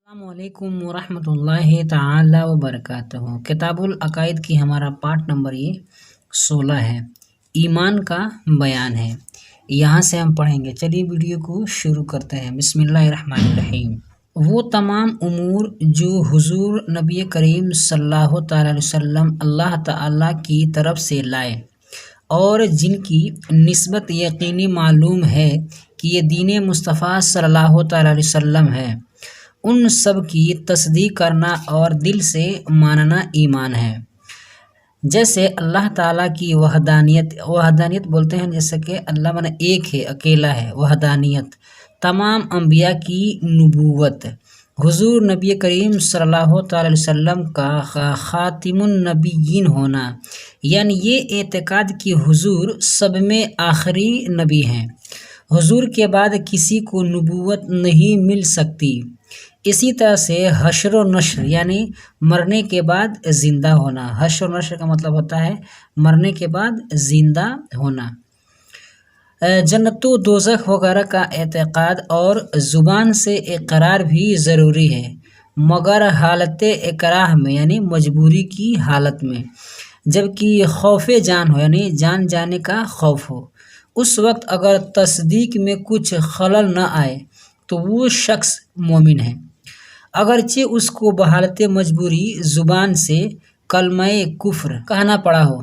السلام علیکم ورحمۃ اللہ تعالی وبرکاتہ۔ کتاب العقائد کی ہمارا پارٹ نمبر 16 ہے، ایمان کا بیان ہے۔ یہاں سے ہم پڑھیں گے۔ چلیے ویڈیو کو شروع کرتے ہیں۔ بسم اللہ الرحمن الرحیم۔ وہ تمام امور جو حضور نبی کریم صلی اللہ تعالی علیہ وسلم اللہ تعالی کی طرف سے لائے اور جن کی نسبت یقینی معلوم ہے کہ یہ دین مصطفیٰ صلی اللہ تعالی علیہ وسلم ہے، ان سب کی تصدیق کرنا اور دل سے ماننا ایمان ہے۔ جیسے اللہ تعالیٰ کی وحدانیت بولتے ہیں، جیسے کہ اللہ من ایک ہے، اکیلا ہے، وحدانیت، تمام انبیاء کی نبوت، حضور نبی کریم صلی اللہ تعالی علیہ وسلم کا خاتم النبیین ہونا، یعنی یہ اعتقاد کہ حضور سب میں آخری نبی ہیں، حضور کے بعد کسی کو نبوت نہیں مل سکتی۔ اسی طرح سے حشر و نشر یعنی مرنے کے بعد زندہ ہونا۔ حشر و نشر کا مطلب ہوتا ہے مرنے کے بعد زندہ ہونا۔ جنت و دوزخ وغیرہ کا اعتقاد اور زبان سے اقرار بھی ضروری ہے، مگر حالت اکراہ میں یعنی مجبوری کی حالت میں، جبکہ خوف جان ہو یعنی جان جانے کا خوف ہو، اس وقت اگر تصدیق میں کچھ خلل نہ آئے تو وہ شخص مومن ہے، اگرچہ اس کو بحالت مجبوری زبان سے کلمہ کفر کہنا پڑا ہو،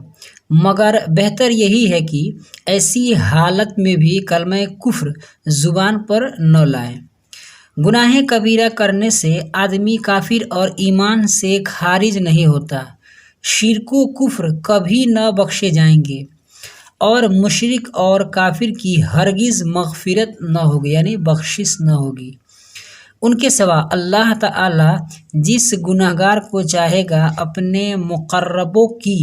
مگر بہتر یہی ہے کہ ایسی حالت میں بھی کلمہ کفر زبان پر نہ لائے۔ گناہ کبیرہ کرنے سے آدمی کافر اور ایمان سے خارج نہیں ہوتا۔ شرک و کفر کبھی نہ بخشے جائیں گے اور مشرک اور کافر کی ہرگز مغفرت نہ ہوگی یعنی بخشش نہ ہوگی۔ ان کے سوا اللہ تعالی جس گناہگار کو چاہے گا اپنے مقربوں کی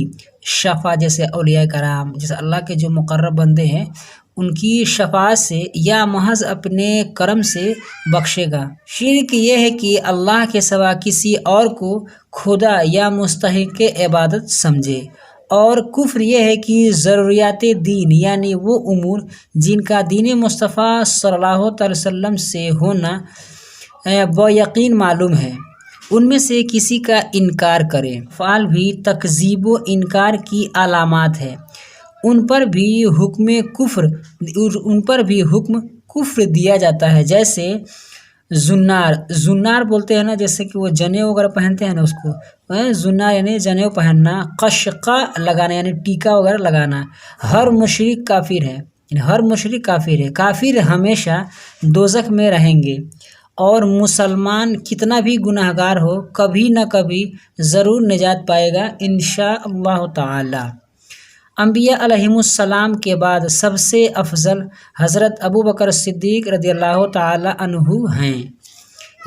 شفاعت، جیسے اولیاء کرام، جیسے اللہ کے جو مقرب بندے ہیں ان کی شفاعت سے یا محض اپنے کرم سے بخشے گا۔ شرک یہ ہے کہ اللہ کے سوا کسی اور کو خدا یا مستحق عبادت سمجھے، اور کفر یہ ہے کہ ضروریات دین یعنی وہ امور جن کا دین مصطفیٰ صلی اللہ تعالی وسلم سے ہونا یقین معلوم ہے، ان میں سے کسی کا انکار کرے۔ افعال بھی تکذیب و انکار کی علامات ہے، ان پر بھی حکم کفر دیا جاتا ہے۔ جیسے زنار بولتے ہیں نا، جیسے کہ وہ جنیو وغیرہ پہنتے ہیں نا، اس کو زنار یعنی جنیو پہننا، قشقہ لگانا یعنی ٹیکا وغیرہ لگانا۔ ہر مشرک کافر ہے، ہر مشرک کافر ہے، کافر ہمیشہ دوزخ میں رہیں گے، اور مسلمان کتنا بھی گناہگار ہو کبھی نہ کبھی ضرور نجات پائے گا انشاءاللہ تعالی۔ انبیاء علیہم السلام کے بعد سب سے افضل حضرت ابو بکر صدیق رضی اللہ تعالی عنہ ہیں۔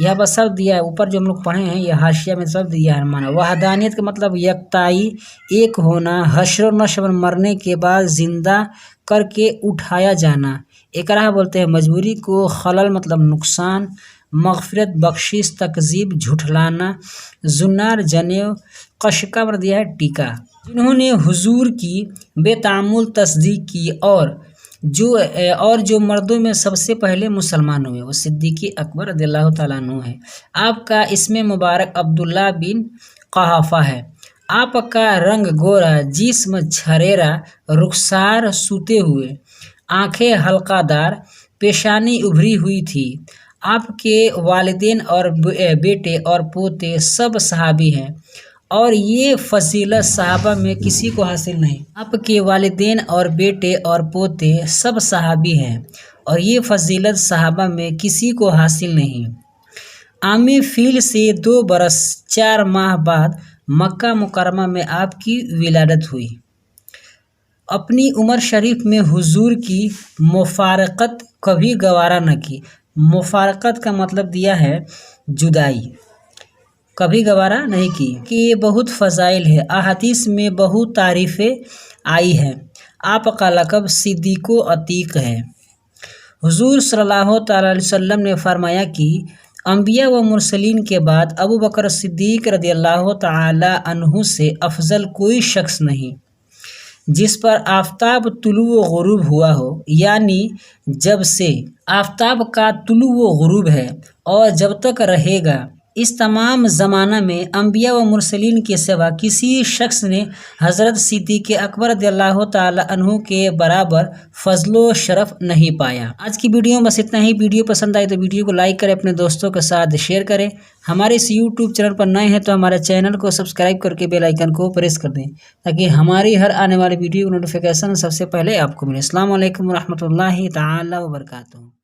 یہاں پر سب دیا ہے، اوپر جو ہم لوگ پڑھے ہیں یہ حاشیہ میں سب دیا ہے مانا۔ وحدانیت کا مطلب یکتائی، ایک ہونا، حشر و نشر، مرنے کے بعد زندہ کر کے اٹھایا جانا۔ اکراہ بولتے ہیں مجبوری کو، خلل مطلب نقصان، مغفرت بخشش، تکذیب جھٹلانا، زنار جنیو، قشقہ پر دیا ہے ٹیکا۔ جنہوں نے حضور کی بے تعامل تصدیق کی اور جو مردوں میں سب سے پہلے مسلمان ہوئے وہ صدیق اکبر رضی اللہ تعالیٰ عنہ ہے۔ آپ کا اسم مبارک عبداللہ بن قحافہ ہے۔ آپ کا رنگ گورا، جسم جھریرا، رخسار سوتے ہوئے، آنکھیں حلقہ دار، پیشانی ابھری ہوئی تھی۔ آپ کے والدین اور بیٹے اور پوتے سب صحابی ہیں، اور یہ فضیلت صحابہ میں کسی کو حاصل نہیں۔ آپ کے والدین اور بیٹے اور پوتے سب صحابی ہیں، اور یہ فضیلت صحابہ میں کسی کو حاصل نہیں۔ عامی فیل سے 2 برس 4 ماہ بعد مکہ مکرمہ میں آپ کی ولادت ہوئی۔ اپنی عمر شریف میں حضور کی مفارقت کبھی گوارا نہ کی۔ مفارقت کا مطلب دیا ہے جدائی، کبھی گوارا نہیں کی، کہ یہ بہت فضائل ہے۔ احادیث میں بہت تعریفیں آئی ہیں۔ آپ کا لقب صدیق و عتیق ہے۔ حضور صلی اللہ تعالی علیہ وسلم نے فرمایا کہ انبیاء و مرسلین کے بعد ابو بکر صدیق رضی اللہ تعالی عنہ سے افضل کوئی شخص نہیں، جس پر آفتاب طلوع و غروب ہوا ہو، یعنی جب سے آفتاب کا طلوع و غروب ہے اور جب تک رہے گا اس تمام زمانہ میں انبیاء و مرسلین کے سوا کسی شخص نے حضرت صدیق اکبر رضی اللہ تعالی عنہ کے برابر فضل و شرف نہیں پایا۔ آج کی ویڈیو میں بس اتنا ہی۔ ویڈیو پسند آئی تو ویڈیو کو لائک کریں، اپنے دوستوں کے ساتھ شیئر کریں۔ ہمارے اس یوٹیوب چینل پر نئے ہیں تو ہمارے چینل کو سبسکرائب کر کے بیل آئیکن کو پریس کر دیں تاکہ ہماری ہر آنے والی ویڈیو نوٹیفیکیشن سب سے پہلے آپ کو ملے۔ السلام علیکم ورحمۃ اللہ تعالی وبرکاتہ۔